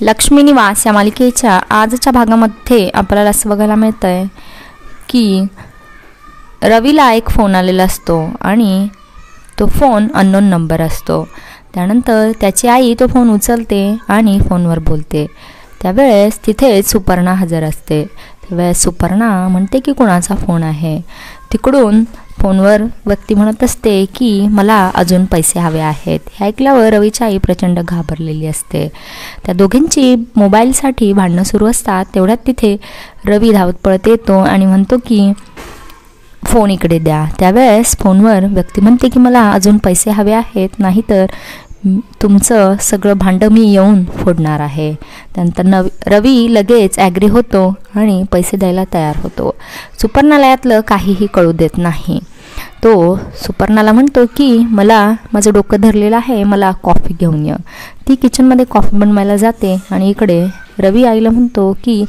लक्ष्मी निवास या मालिकेच्या आजच्या भागामध्ये आपल्याला असं बघायला मिळतं आहे की रवीला एक फोन आलेला असतो आणि तो फोन अननोन नंबर असतो. त्यानंतर त्याची आई तो फोन उचलते आणि फोनवर बोलते. त्यावेळेस तिथे सुपर्णा हजर असते. त्यावेळेस सुपर्णा म्हणते की कोणाचा फोन आहे. तिकडून फोनवर व्यक्ती म्हणत असते की मला अजून पैसे हवे आहेत. हे ऐकल्यावर रवीची आई प्रचंड घाबरलेली असते. त्या दोघींची मोबाईलसाठी भांडणं सुरू असतात. तेवढ्यात तिथे रवी धावत पळत येतो आणि म्हणतो की फोन इकडे द्या. त्यावेळेस फोनवर व्यक्ती म्हणते की मला अजून पैसे हवे आहेत, नाहीतर तुमचं सगळं भांडं मी येऊन फोडणार आहे. त्यानंतर रवी लगेच ॲग्री होतो आणि पैसे द्यायला तयार होतो. सुपर्णाला यातलं काहीही कळू देत नाही. तो सुपर्णाला म्हणतो की मला माझं डोकं धरलेलं आहे, मला कॉफी घेऊन ये. ती किचनमध्ये कॉफी बनवायला जाते आणि इकडे रवी आईला म्हणतो की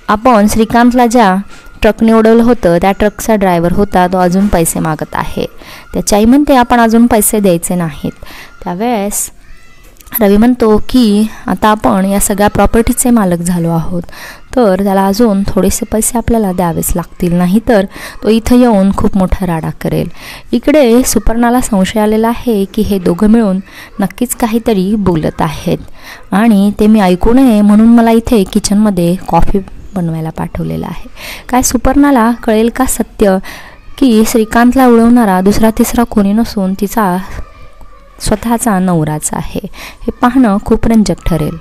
आपण श्रीकांतला ज्या ट्रकने उडवलं होतं त्या ट्रकचा ड्रायव्हर होता, तो अजून पैसे मागत आहे. त्याची आई म्हणते आपण अजून पैसे द्यायचे नाहीत. त्यावेळेस रवी म्हणतो की आता आपण या सगळ्या प्रॉपर्टीचे मालक झालो आहोत, तर त्याला अजून थोडेसे पैसे आपल्याला द्यावेच लागतील, नाही तर तो इथं येऊन खूप मोठा राडा करेल. इकडे सुपर्णाला संशय आलेला आहे की हे दोघं मिळून नक्कीच काहीतरी बोलत आहेत आणि ते मी ऐकू नये म्हणून मला इथे किचनमध्ये कॉफी बनवायला पाठवलेलं आहे. काय सुपर्णाला कळेल का सत्य की श्रीकांतला उडवणारा दुसरा तिसरा कोणी नसून तिचा स्वतःचा नवराच आहे. हे पाहणं खूप रंजक ठरेल.